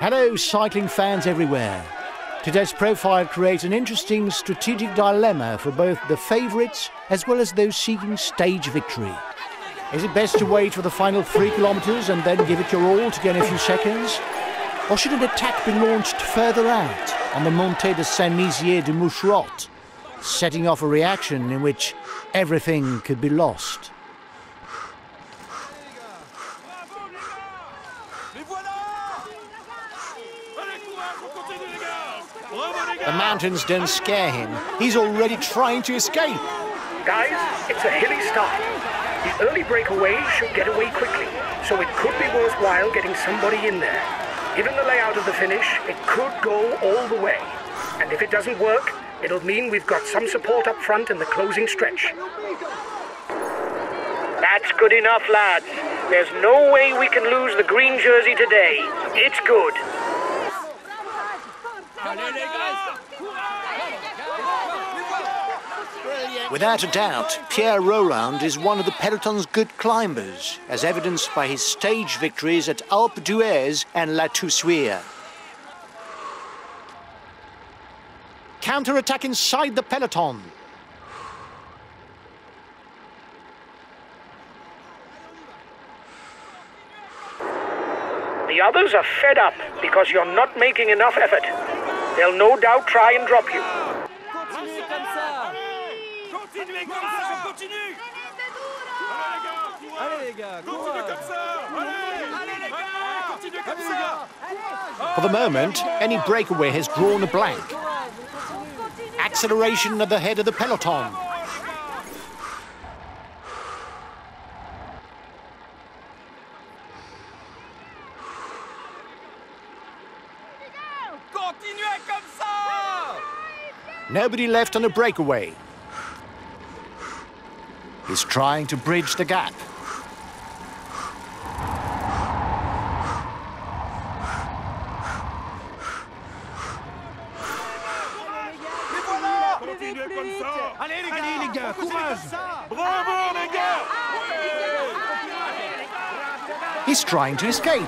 Hello, cycling fans everywhere. Today's profile creates an interesting strategic dilemma for both the favourites as well as those seeking stage victory. Is it best to wait for the final 3 kilometres and then give it your all to gain a few seconds? Or should an attack be launched further out on the Montée de Saint-Mizier de Moucherotte, setting off a reaction in which everything could be lost? The mountains don't scare him. He's already trying to escape. Guys, it's a hilly start. The early breakaway should get away quickly, so it could be worthwhile getting somebody in there. Given the layout of the finish, it could go all the way. And if it doesn't work, it'll mean we've got some support up front in the closing stretch. That's good enough, lads. There's no way we can lose the green jersey today. It's good. Without a doubt, Pierre Roland is one of the peloton's good climbers, as evidenced by his stage victories at Alpe d'Huez and La Toussuire. Counter-attack inside the peloton. The others are fed up because you're not making enough effort. They'll no doubt try and drop you. For the moment, any breakaway has drawn a blank. Acceleration at the head of the peloton. Nobody left on a breakaway. He's trying to bridge the gap. He's trying to escape.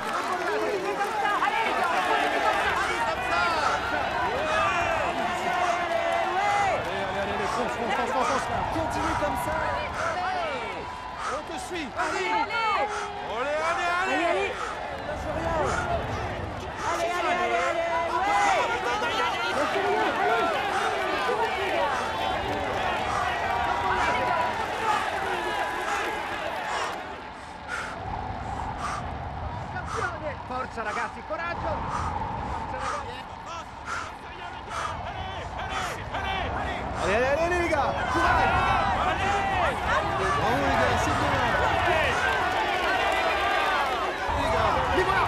Forza ragazzi, coraggio! Allez, les gars! Courage! Bravo les gars, c'est bien! Les gars, les voilà!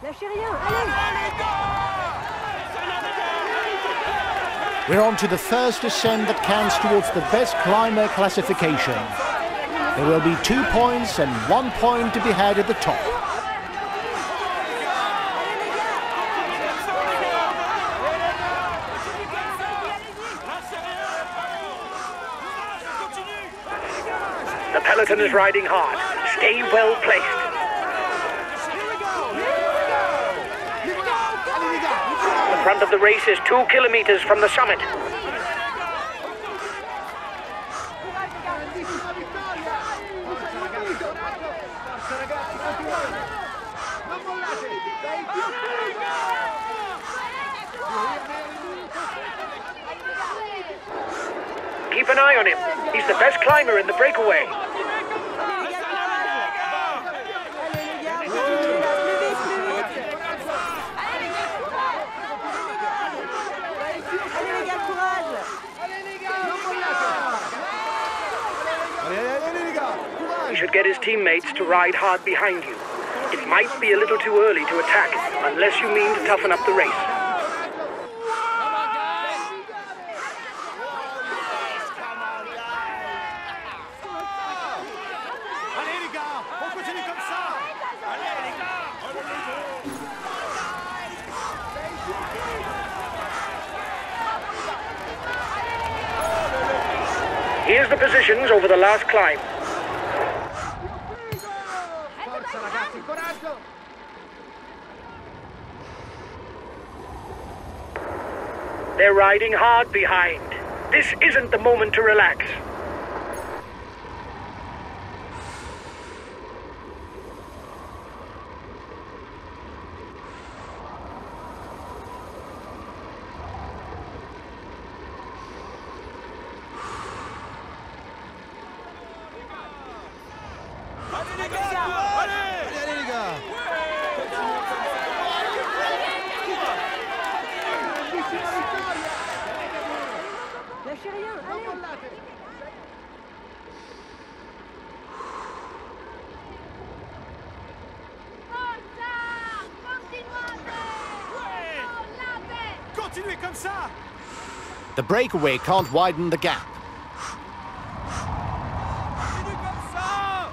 Lâchez rien, allez! We're on to the first descent that counts towards the best climber classification. There will be 2 points and 1 point to be had at the top. The peloton is riding hard. Stay well placed. The front of the race is 2 kilometers from the summit. Keep an eye on him. He's the best climber in the breakaway. He should get his teammates to ride hard behind you. It might be a little too early to attack, unless you mean to toughen up the race. Allez les gars, on continue comme ça. Allez les gars. Here's the positions over the last climb. Forza ragazzi, coraggio. They're riding hard behind. This isn't the moment to relax. Allez les gars. Allez les gars. Lâchez rien, allez. Continuez comme ça. The breakaway can't widen the gap. Continue comme ça.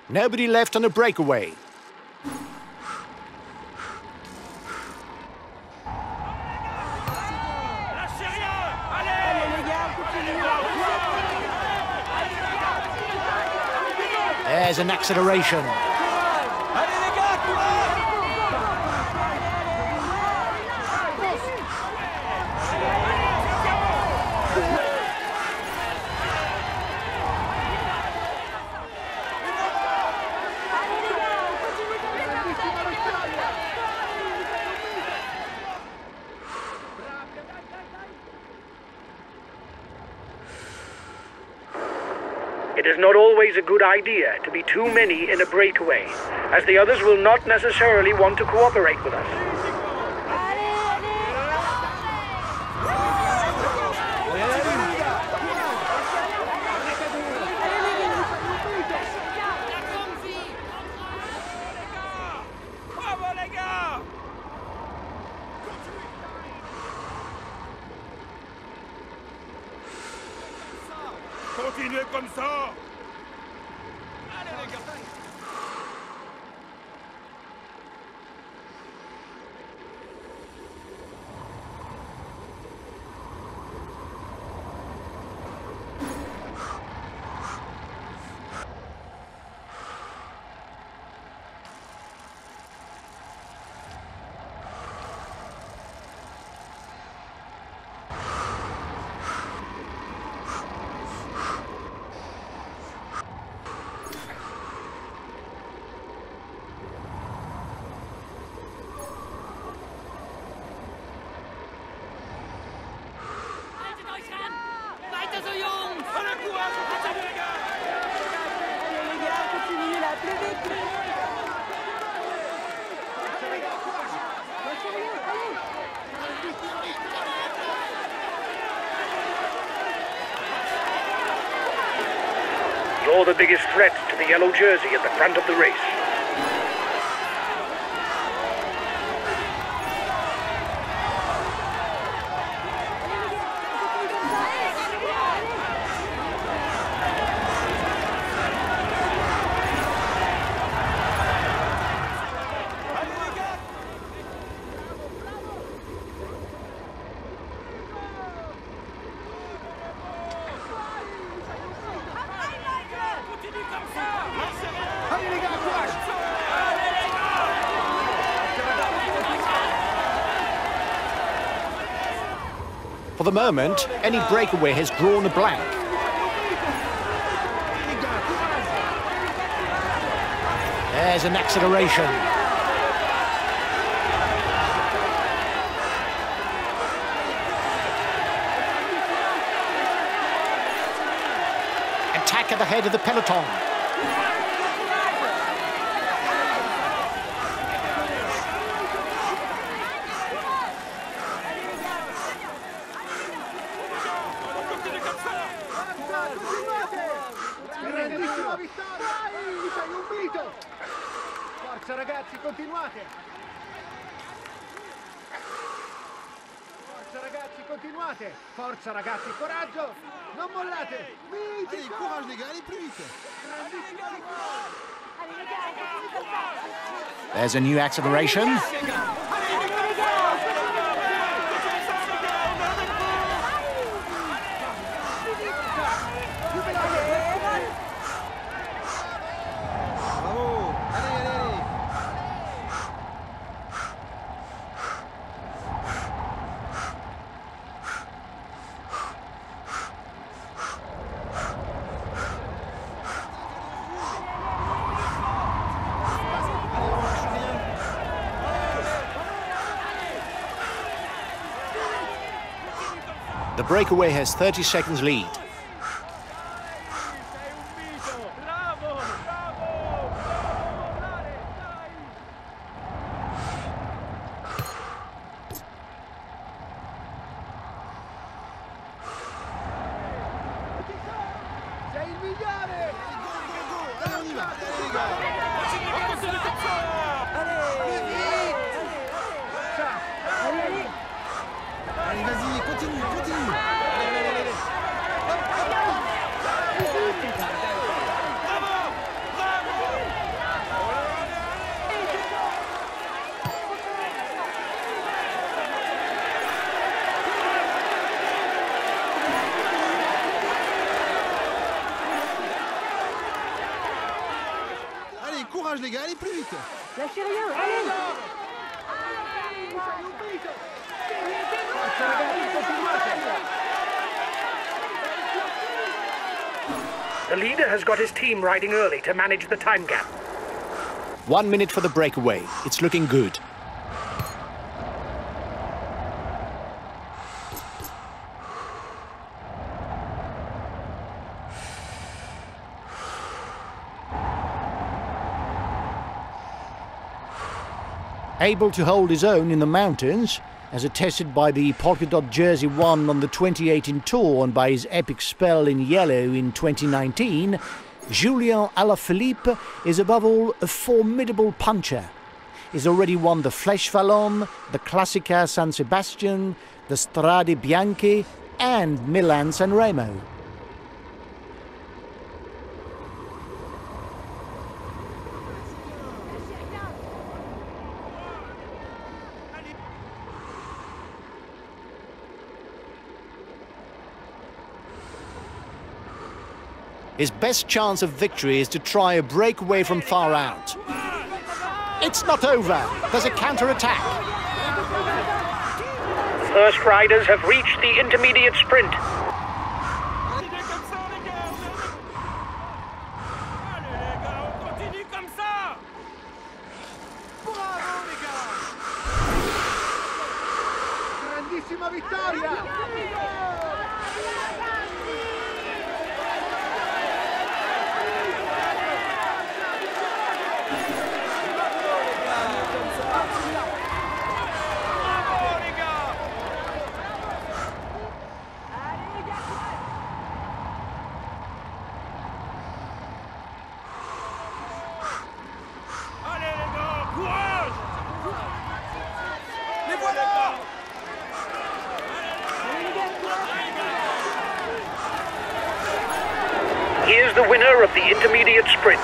Nobody left on a breakaway. Lâchez rien. Allez. Allez les gars, continuez. There's an acceleration. Allez les gars, courage. It is not always a good idea to be too many in a breakaway, as the others will not necessarily want to cooperate with us. Bravo les gars. Continuez comme ça. Allez les gars. You're the biggest threat to the yellow jersey at the front of the race. For the moment, any breakaway has drawn a blank. There's an acceleration. Attack at the head of the peloton. Grandissima vittoria! Dai, sei un mito! Forza ragazzi, continuate! Forza ragazzi, continuate! Forza ragazzi, coraggio! Non mollate! Allez, courage les gars, allez plus vite! Grandissima vittoria! There's a new acceleration. The breakaway has 30 seconds lead. Sei il migliore! Allez, on y va! Allez, vas-y, continue, continue! Allez! Allez, courage les gars, allez plus vite! Lâchez rien, allez! Forza ragazzi, continuate! The leader has got his team riding early to manage the time gap. 1 minute for the breakaway. It's looking good. Able to hold his own in the mountains, as attested by the polka dot jersey won on the 2018 Tour and by his epic spell in yellow in 2019, Julien Alaphilippe is above all a formidable puncher. He's already won the Flèche Wallonne, the Classica San Sebastian, the Strade Bianche and Milan-San Remo. His best chance of victory is to try a breakaway from far out. It's not over. There's a counter-attack. First riders have reached the intermediate sprint. Grandissima vittoria! Here's the winner of the intermediate sprint.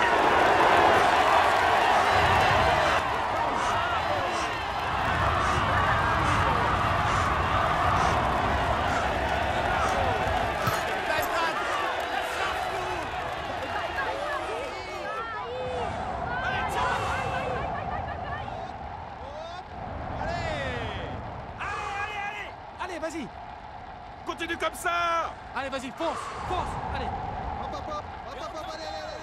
Allez, vas-y! Continue comme ça! Allez, vas-y, fonce! Fonce! Allez! Hop, hop, hop! Hop, hop, hop! Allez, allez, allez!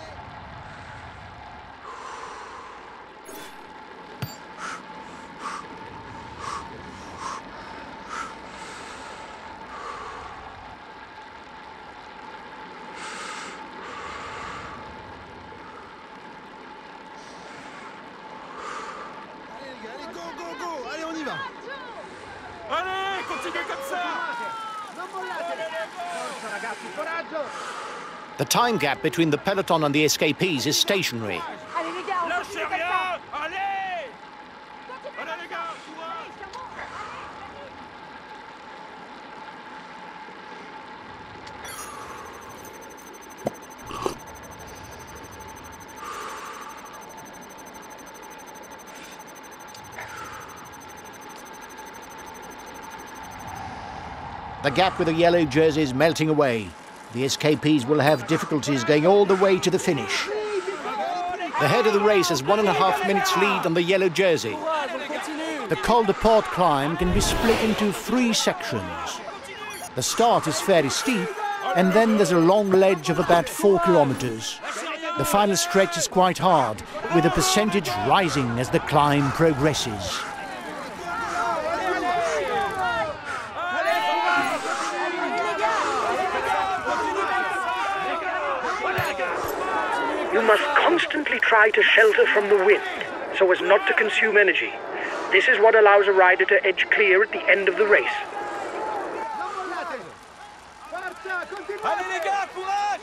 ragazzi, coraggio! The time gap between the peloton and the escapees is stationary. Allez les gars, on Lâchez continue comme rien! ça. Allez! Continuez Allez comme les ça. gars, courage! Allez, sur moi. The gap with the yellow jersey is melting away. The escapees will have difficulties going all the way to the finish. The head of the race has 1.5 minutes lead on the yellow jersey. The Col de Port climb can be split into 3 sections. The start is fairly steep, and then there's a long ledge of about 4 kilometers. The final stretch is quite hard, with the percentage rising as the climb progresses. You must constantly try to shelter from the wind, so as not to consume energy. This is what allows a rider to edge clear at the end of the race. Non mollate! Forza, continuate! Allez les gars, courage!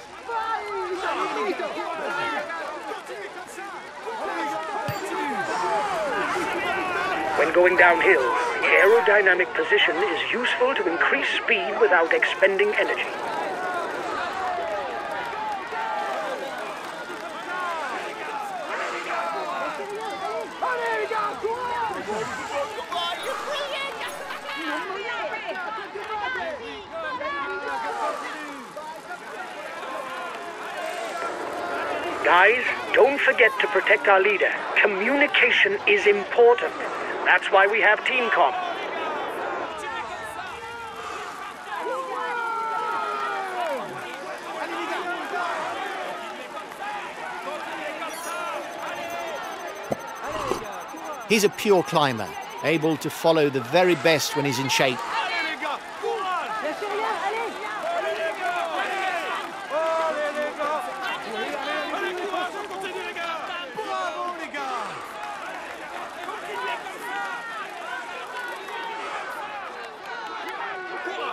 When going downhill, the aerodynamic position is useful to increase speed without expending energy. Allez les gars, courage. Guys, don't forget to protect our leader. Communication is important. That's why we have team comm. He's a pure climber, able to follow the very best when he's in shape. Allez les gars, courage! Lâchez rien, allez. Allez les gars! Allez les gars! Allez, courage, on continue les gars! Bravo les gars!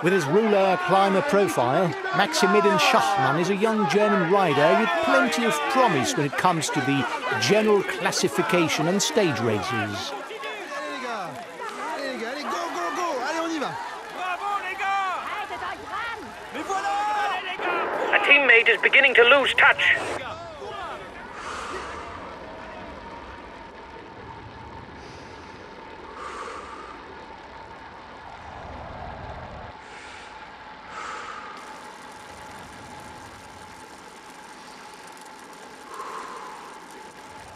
With his ruler climber profile, Maximilian Schachmann is a young German rider with plenty of promise when it comes to the general classification and stage races. Allez les gars! Allez les gars, allez, go, go, go! Allez, on y va! Bravo les gars! Arrête, c'est un crâne. Mais voilà! Allez les gars! A teammate is beginning to lose touch.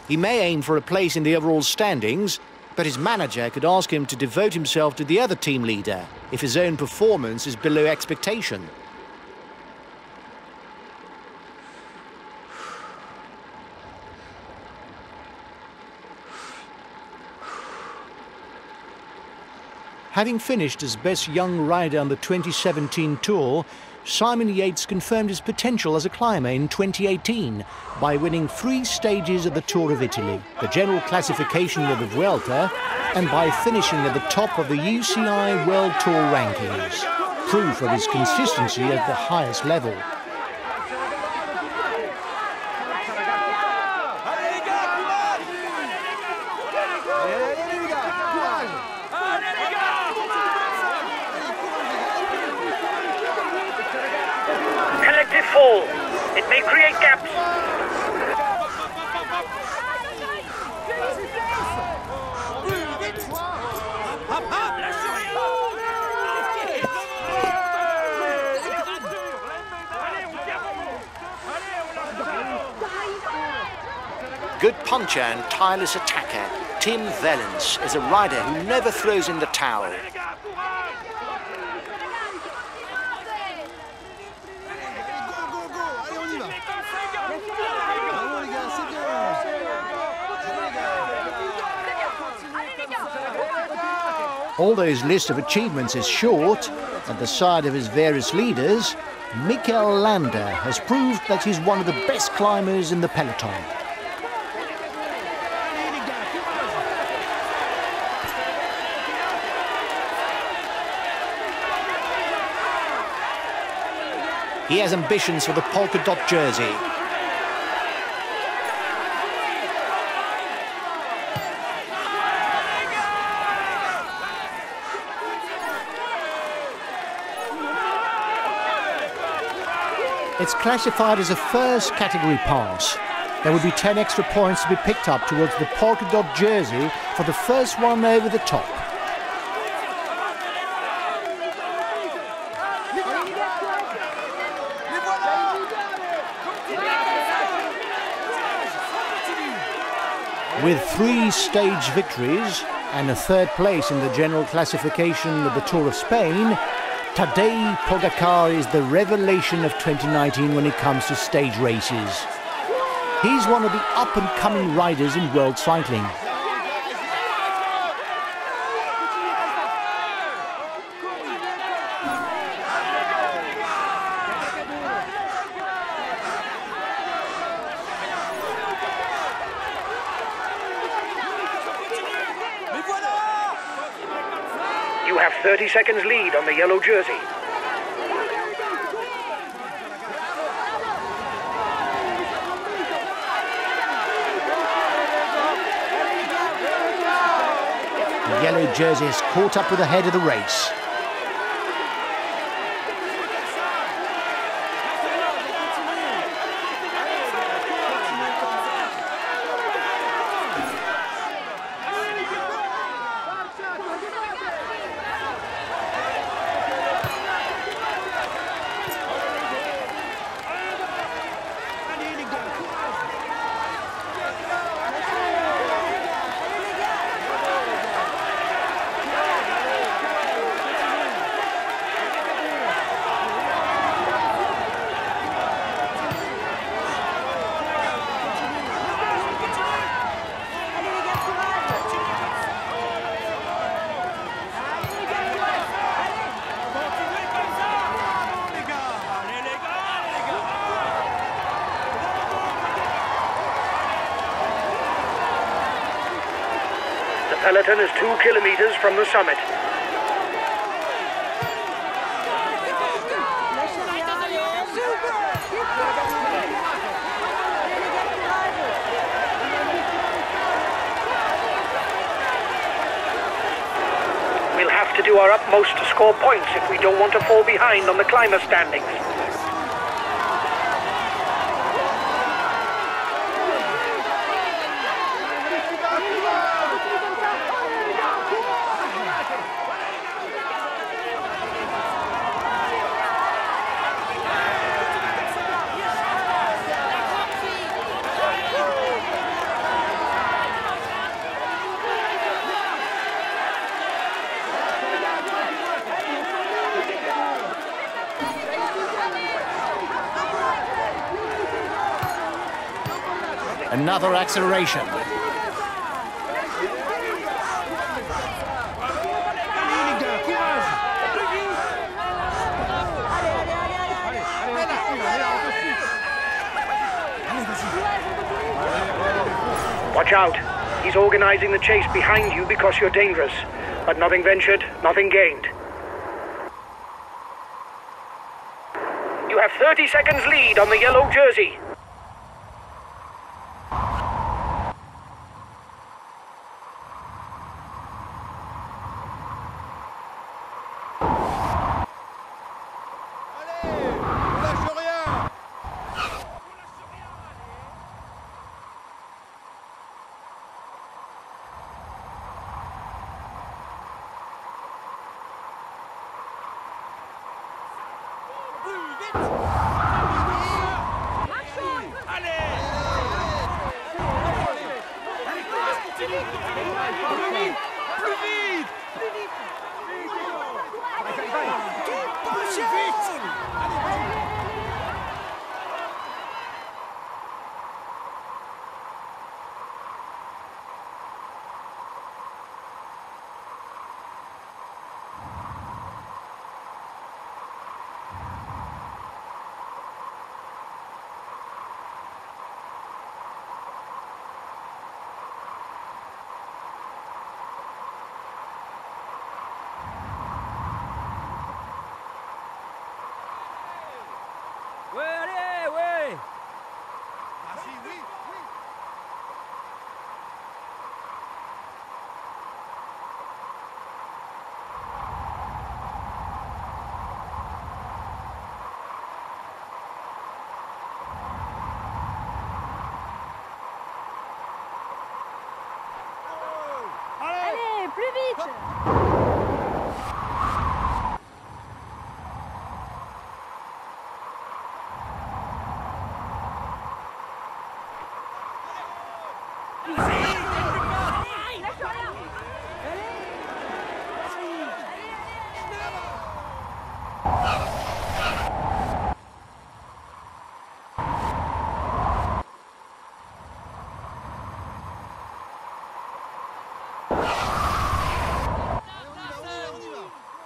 He may aim for a place in the overall standings, but his manager could ask him to devote himself to the other team leader if his own performance is below expectation. Having finished as best young rider on the 2017 Tour, Simon Yates confirmed his potential as a climber in 2018 by winning 3 stages of the Tour of Italy, the general classification of the Vuelta, and by finishing at the top of the UCI World Tour rankings, proof of his consistency at the highest level. Allez les gars, courage! Allez les gars, courage! Allez les gars! Collective fall. It may create gaps. Hop, hop, lâchez rien! Allez, on termine! Allez, on lâche! Good puncher and tireless attacker, Tim Villard-De-Lans is a rider who never throws in the towel. Les gars, courage! Go, go, go! Allez, on y va! Comme ça, gars! Bravo les gars, c'est bien! Allez les gars! Although his list of achievements is short, at the side of his various leaders, Mikel Landa has proved that he's one of the best climbers in the peloton. He has ambitions for the polka dot jersey. It's classified as a first category pass. There will be 10 extra points to be picked up towards the polka dot jersey for the first one over the top. With 3 stage victories and a 3rd place in the general classification of the Tour of Spain, Tadej Pogačar is the revelation of 2019 when it comes to stage races. He's one of the up-and-coming riders in world cycling. You have 30 seconds lead on the yellow jersey. The yellow jersey has caught up with the head of the race. The peloton is 2 kilometers from the summit. We'll have to do our utmost to score points if we don't want to fall behind on the climber standings. Another acceleration. Watch out. He's organizing the chase behind you because you're dangerous. But nothing ventured, nothing gained. You have 30 seconds lead on the yellow jersey. plus vite.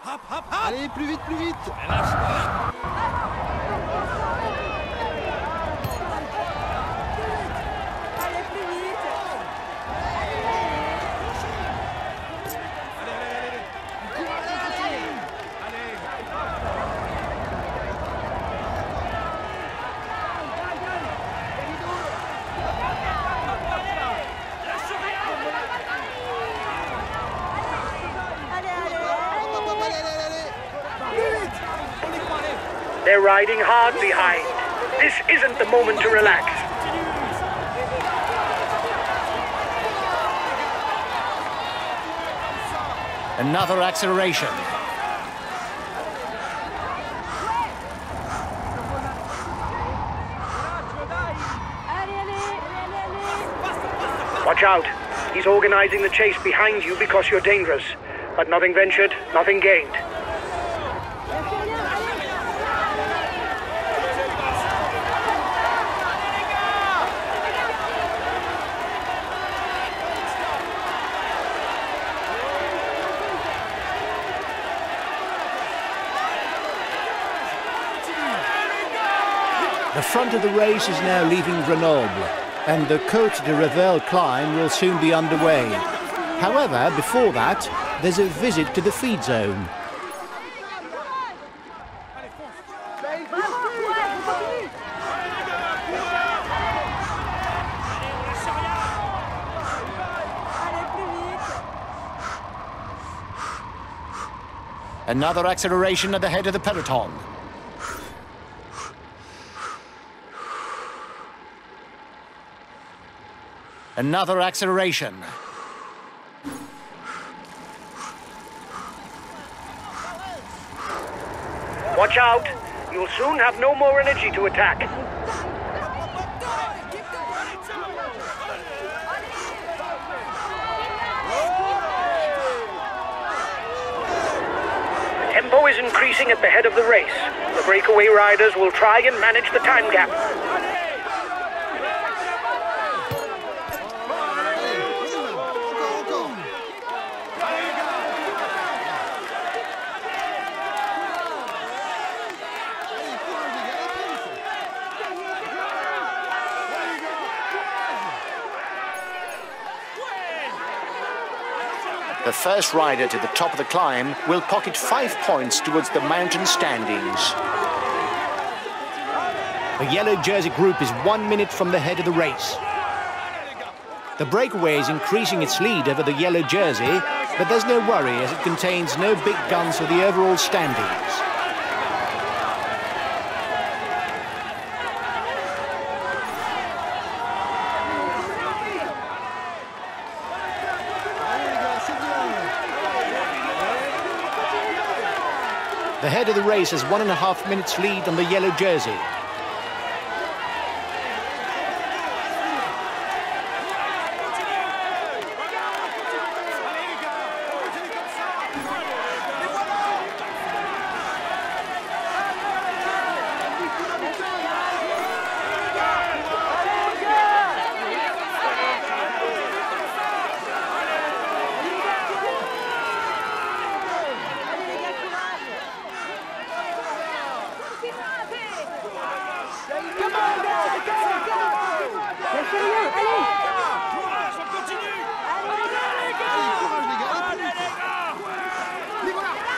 Hop, hop, hop. Allez, plus vite, plus vite. Allez, plus vite. They're riding hard behind. This isn't the moment to relax. Another acceleration. Watch out. He's organizing the chase behind you because you're dangerous. But nothing ventured, nothing gained. The front of the race is now leaving Grenoble, and the Côte de Revel climb will soon be underway. However, before that, there's a visit to the feed zone. Another acceleration at the head of the peloton. Another acceleration. Watch out. You'll soon have no more energy to attack. The tempo is increasing at the head of the race. The breakaway riders will try and manage the time gap. The first rider to the top of the climb will pocket 5 points towards the mountain standings. The yellow jersey group is 1 minute from the head of the race. The breakaway is increasing its lead over the yellow jersey, but there's no worry as it contains no big guns for the overall standings. The head of the race has 1.5 minutes lead on the yellow jersey.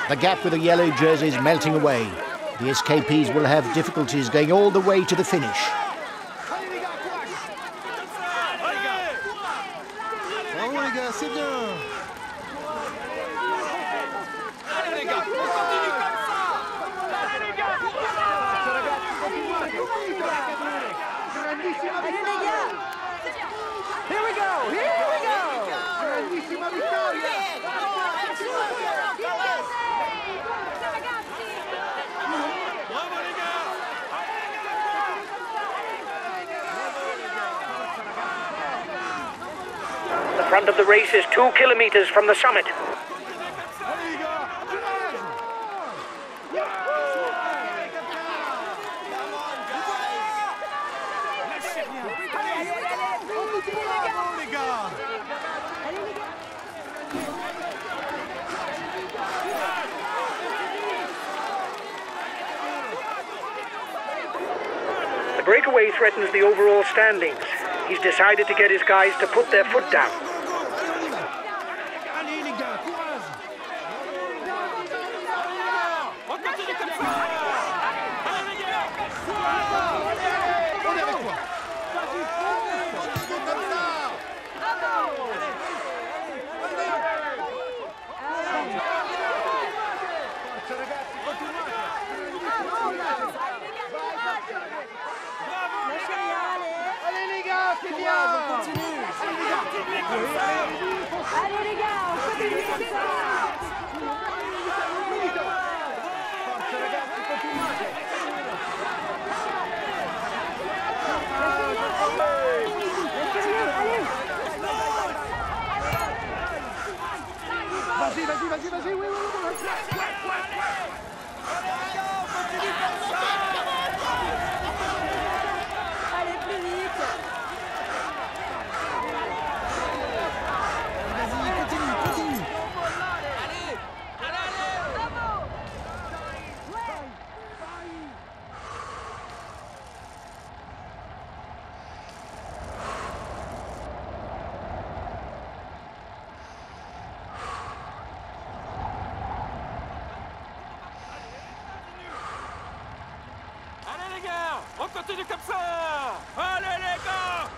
The gap with the yellow jersey is melting away. The escapees will have difficulties going all the way to the finish. Bravo les gars, c'est bien. Allez les gars, on continue comme ça. Allez les gars. Grandissima Allez les vittoria. gars. Here we go. Here we go. Grandissima vittoria. front of the race is 2 kilometers from the summit. Allez les gars, courage. Lâchez rien. Bravo les gars. The breakaway threatens the overall standings. He's decided to get his guys to put their foot down. Allez les gars, courage. On continue comme ça. Allez les gars. On est avec toi. Forza ragazzi, continuate. Allez les gars, c'est bien. On continue. Allez les gars, on continue comme ça. Forza ragazzi, continuate. Vas-y, oui. Allez plus vite. Vas-y, continue. Allez les gars, on continue comme ça. Allez les gars.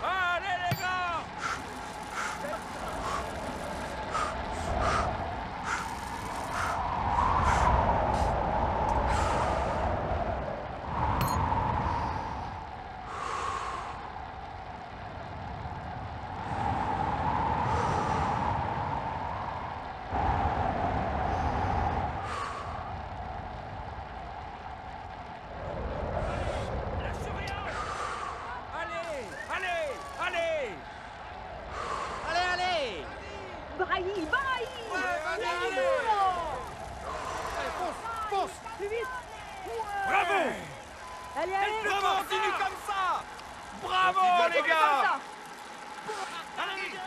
Braille. Fonce. Plus vite. Bravo. Allez. Bravo, continue comme ça. Bravo les Comme gars. ça. Allez les gars.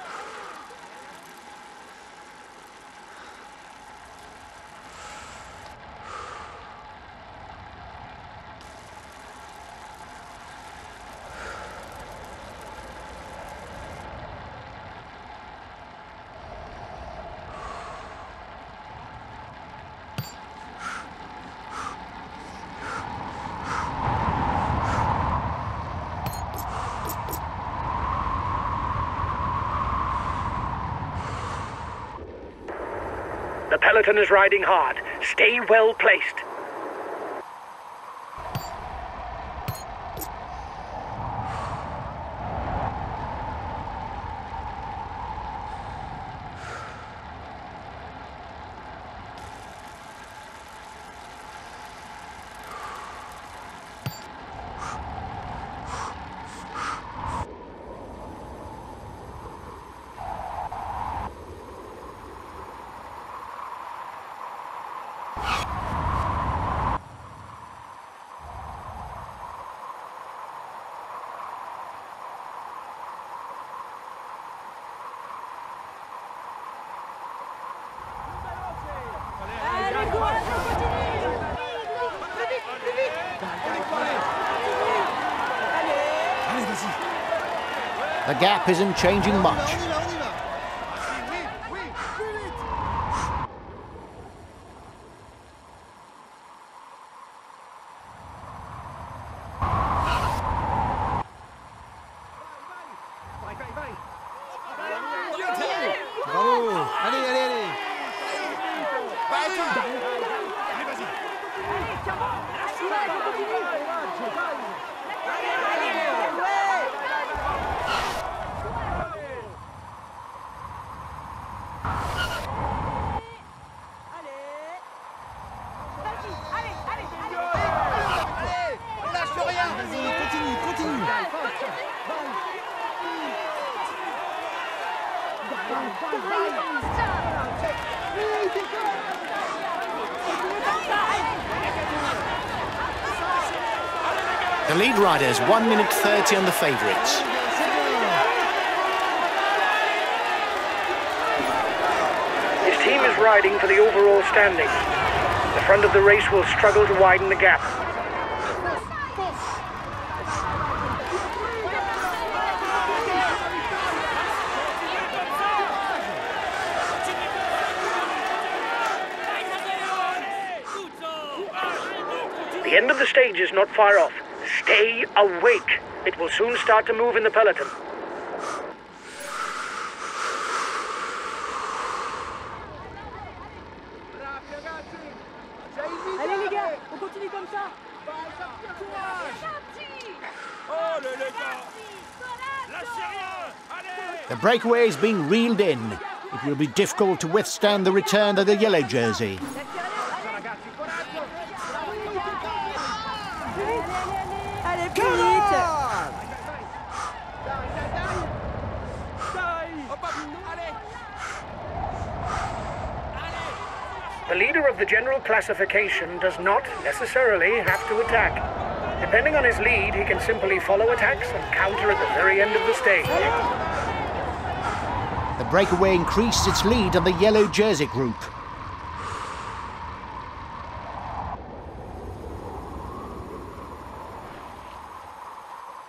The peloton is riding hard. Stay well placed. Allez, courage, on continue. Plus vite. Allez, vas-y. The gap isn't changing much. On y va. Oui, plus vite. Vai. Bravo. Allez. Vas-y, continue. The lead riders 1 minute 30 on the favourites. His team is riding for the overall standing. The front of the race will struggle to widen the gap. The end of the stage is not far off. Stay awake. It will soon start to move in the peloton. Allez les gars, on continue comme ça. Oh les gars, lâchez rien. Allez. The breakaway is being reeled in. It will be difficult to withstand the return of the yellow jersey. Allez, plus vite. The leader of the general classification does not necessarily have to attack. Depending on his lead, he can simply follow attacks and counter at the very end of the stage. The breakaway increased its lead on the yellow jersey group.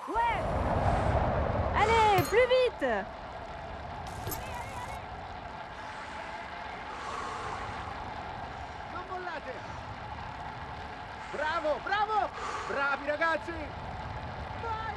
Ouais. Allez, plus vite. Non mollate! Bravo, bravo! Bravi ragazzi! Vai!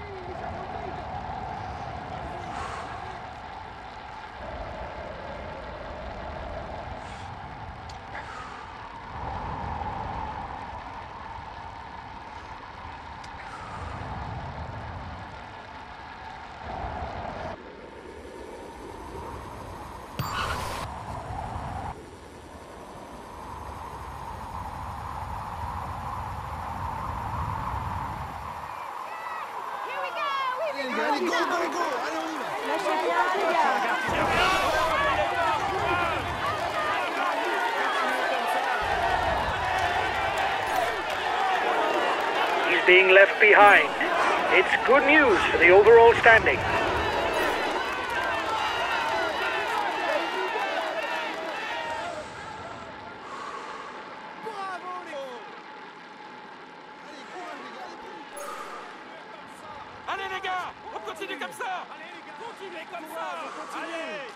Allez, go, go, go. Allez, on y va. Lâchez rien les gars. He's being left behind. It's good news for the overall standing. Allez les gars, on continue comme ça. Allez les gars, continuez comme ça. Allez.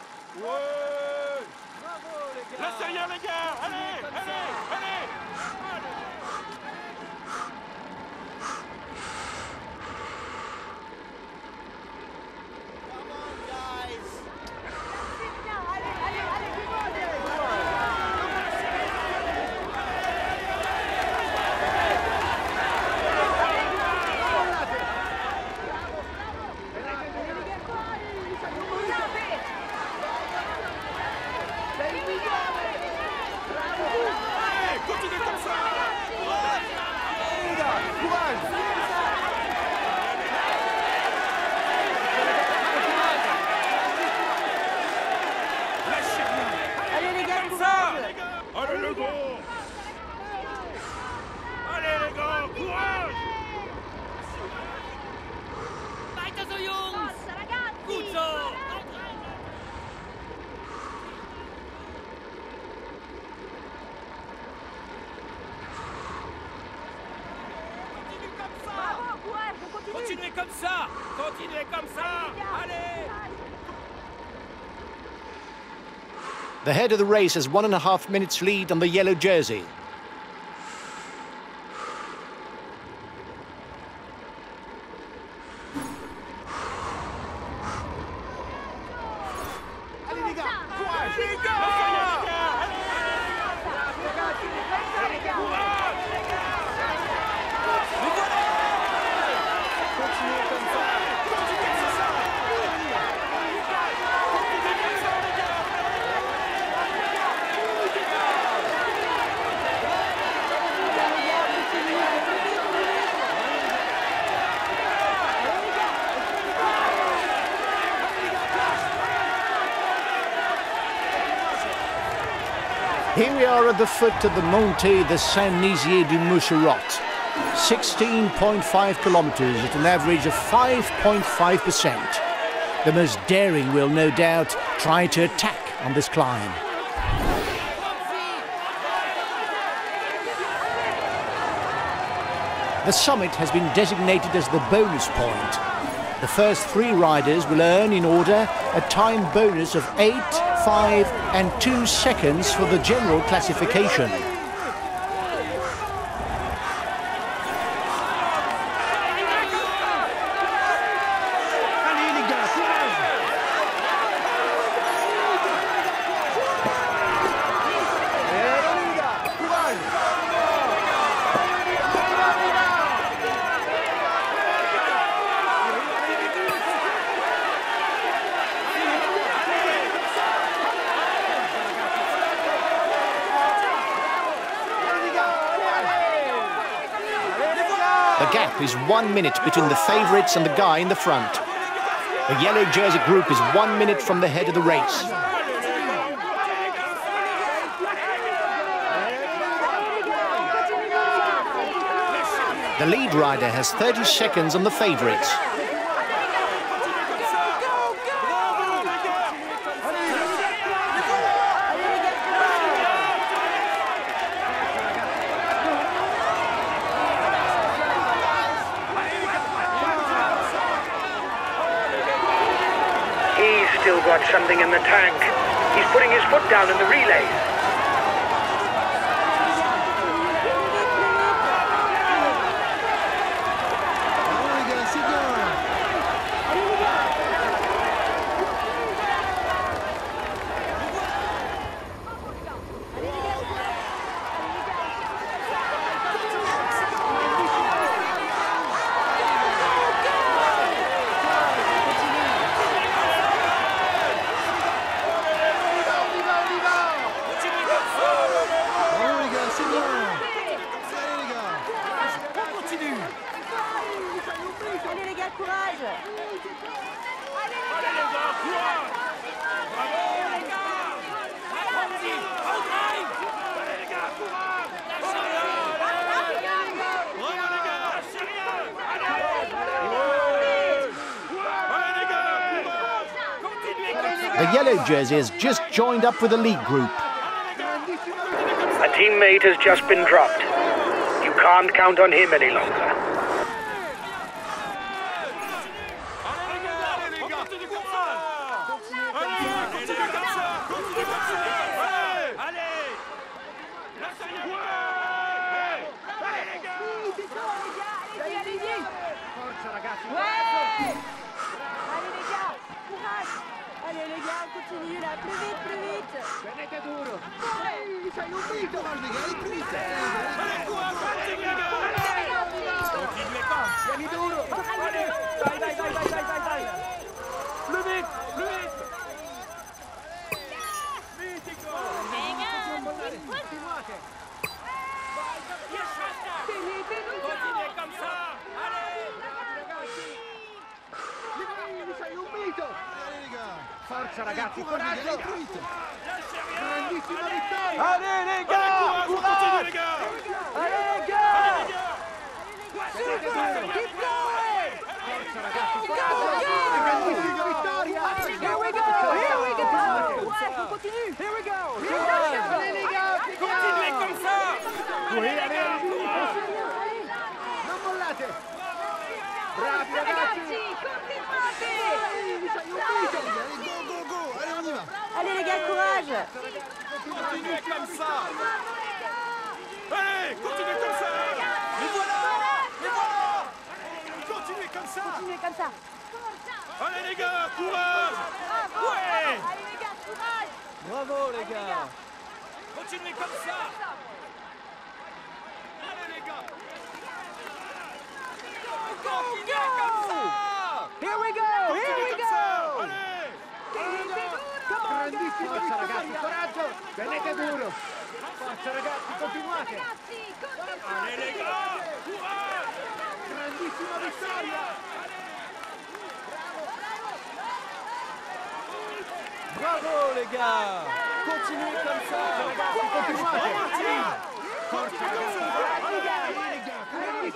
Ouais. Bravo les gars! Lâchez rien les gars. Allez, allez, allez. Continuez comme ça. Allez les gars, courage! Lâchez rien. Allez les gars, Comme ça. courage. Allez les gars. Allez les gars, courage. Weiter so, Jungs! Gut so! Bravo, ouais, on continue. Continuez comme ça. Continuez comme ça. Allez. The head of the race has 1.5 minutes lead on the yellow jersey. Allez les gars, courage! Les gars. Continuez comme ça! Here we are at the foot of the Monte de Saint-Nizier du Moucherotte. 16.5 kilometres at an average of 5.5%. The most daring will no doubt try to attack on this climb. The summit has been designated as the bonus point. The first 3 riders will earn in order a time bonus of 8, 5 and 2 seconds for the general classification. The gap is 1 minute between the favourites and the guy in the front. The yellow jersey group is 1 minute from the head of the race. The lead rider has 30 seconds on the favourites. Still got something in the tank. He's putting his foot down in the relays. The yellow jersey has just joined up with the lead group. A teammate has just been dropped. You can't count on him any longer. Forza ragazzi! Allez les gars, courage! Allez les gars, continue là, plus vite, plus vite! Tenete duro! Sei un mito! Tieni duro! Dai, dai, dai, dai, dai, dai! Plus vite, plus vite! Mitico! Continuate! Continuez comme ça. Allez. Sei un mito! Forza ragazzi, coraggio! Grandissima vittoria! Allez les gars, continue les gars. Allez les gars! Tenete duro! Keep going! Forza ragazzi, coraggio! Grandissima vittoria! Here we go! Here we go! Ouais, on continue! Here we go! Allez les gars! Continuez comme ça. Non mollate! Bravi ragazzi! Continuate! Sei un mito! Go, go, go! Allez, on y va! Allez les gars, courage! Continuez comme ça. Allez, continuez comme ça. Les voilà. Les voilà. Continuez comme ça. Continuez comme ça! Allez les gars, courage. Bravo! Ouais. Allez les gars, courage! Bravo les gars. Continuez comme ça. Allez les gars. Continuez comme ça. Here we go! Here we go! Allez. Grandissima forza ragazzi, coraggio! Tenete duro! Forza ragazzi, continuate! Allez les gars, courage. Grandissima vittoria! Bravo les gars. Continuez comme ça. Ragazzi, continuate! Forza ragazzi! Grandissima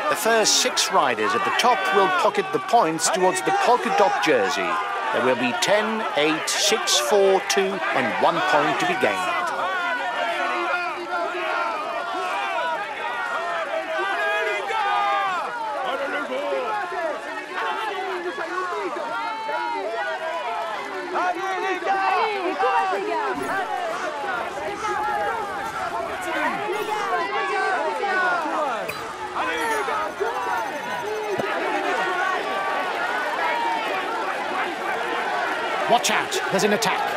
The first 6 riders at the top will pocket the points towards the polka dot jersey. There will be 10, 8, 6, 4, 2 and 1 point to be gained. Watch out, there's an attack.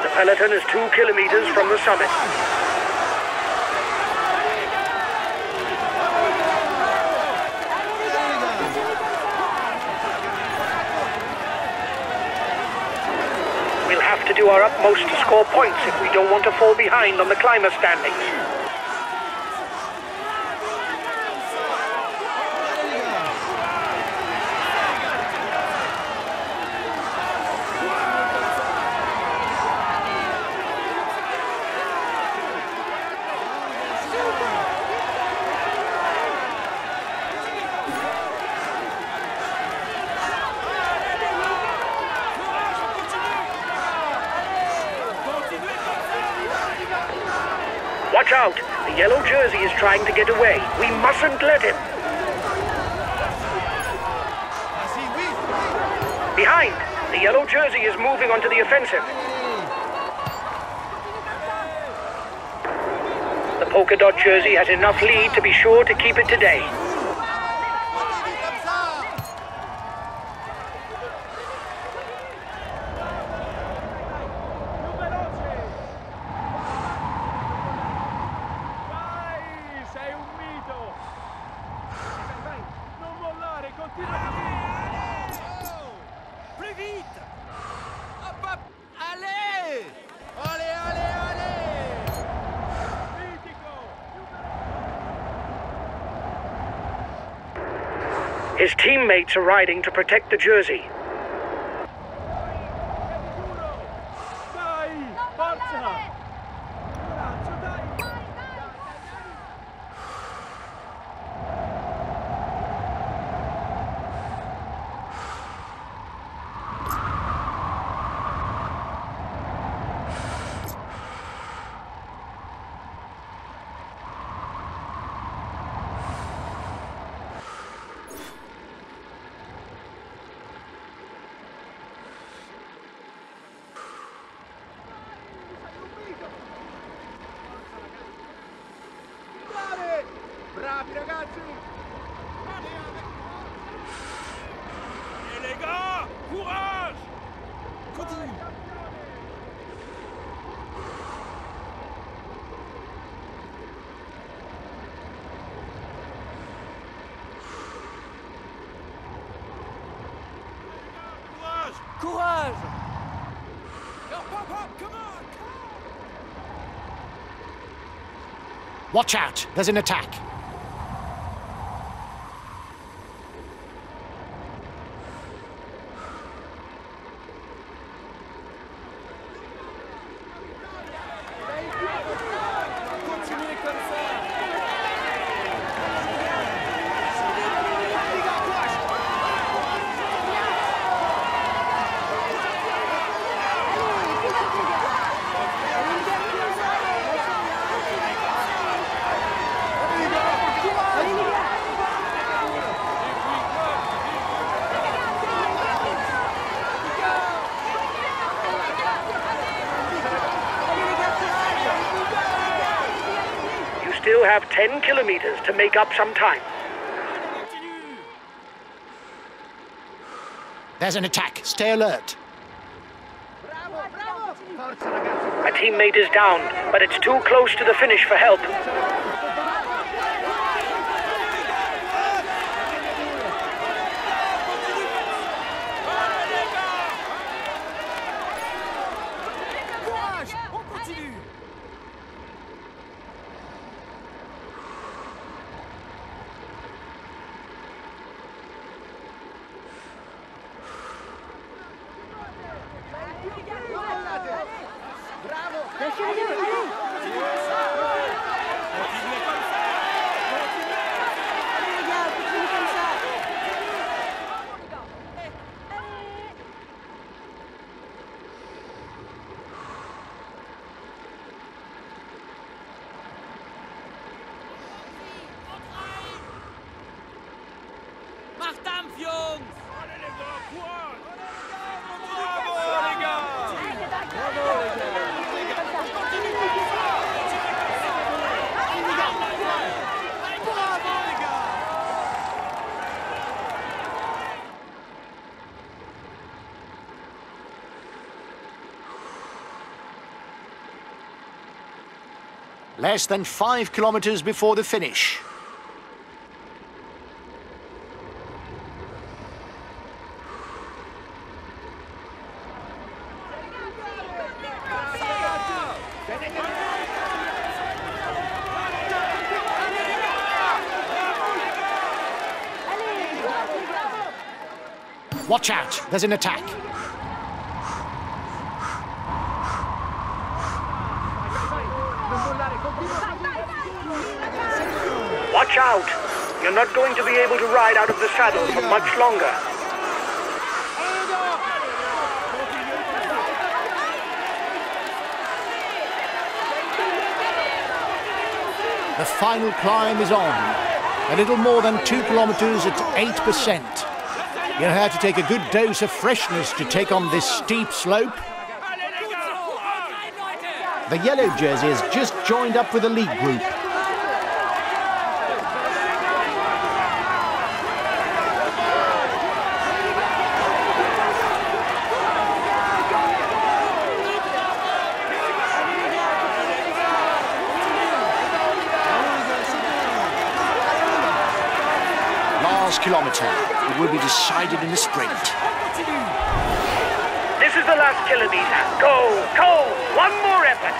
The peloton is 2 kilometers from the summit. We'll have to do our utmost to score points if we don't want to fall behind on the climber standings. Watch out! The yellow jersey is trying to get away. We mustn't let him. Behind! The yellow jersey is moving onto the offensive. The polka dot jersey has enough lead to be sure to keep it today. His teammates are riding to protect the jersey. Bravi ragazzi! Et les gars, courage! Continue! Courage! Watch out, there's an attack. Continuez comme ça! Still have 10 kilometers to make up some time. There's an attack. Stay alert. A teammate is down, but it's too close to the finish for help. Macht Dampf, Jungs! Allez les gars, courage! Bravo les gars! Less than 5 kilometers before the finish. Watch out, there's an attack. Watch out! You're not going to be able to ride out of the saddle for much longer. The final climb is on. A little more than 2 kilometers at 8%. You'll have to take a good dose of freshness to take on this steep slope. The yellow jersey has just joined up with the lead group. Last kilometre, it will be decided in the sprint. This is the last kilometer. Go, go! One more effort!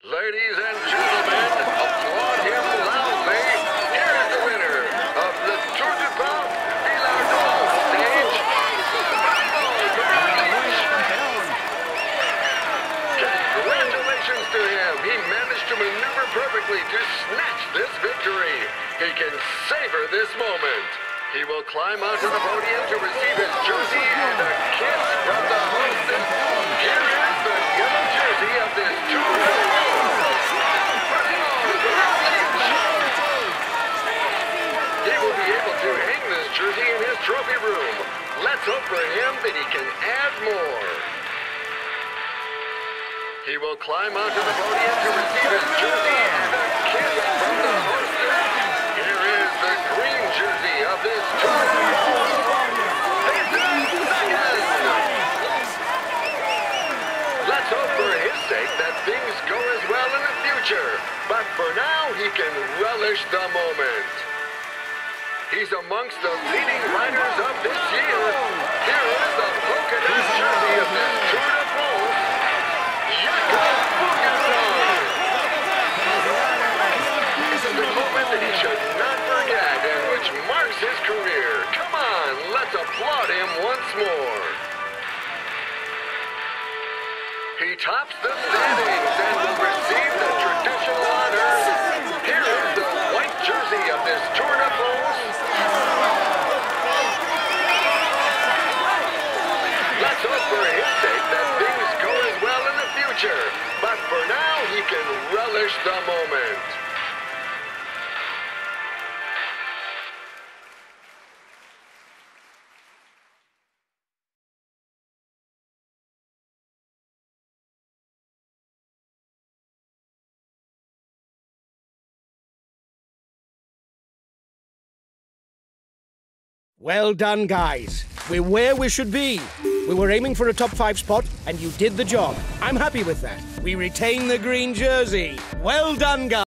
Ladies and gentlemen, applaud him loudly. Here is the winner of the Tour de France Villard-De-Lans stage. Congratulations to him. He managed to maneuver perfectly to snatch this victory. He can savor this moment. He will climb onto the podium to receive his jersey and a kiss from the hostess. Here is the yellow jersey of this Tour de France. He will be able to hang this jersey in his trophy room. Let's hope for him that he can add more. He will climb onto the podium to receive his jersey and a kiss from the hostess. Here is the green jersey of this Tour de France. This is second. Let's hope for his sake that things go as well in the future. But for now, he can relish the moment. He's amongst the leading riders of this year. Here is the polka dot jersey of this Tour de France. This is the moment that he should not forget and which marks his career. Come on, let's applaud him once more. He tops the standings and will receive the traditional honor. Here is the white jersey of this Tour de France. Let's hope for his sake that things go as well in the future. But for now, he can relish the moment. Well done, guys. We're where we should be. We were aiming for a top 5 spot, and you did the job. I'm happy with that. We retain the green jersey. Well done, guys.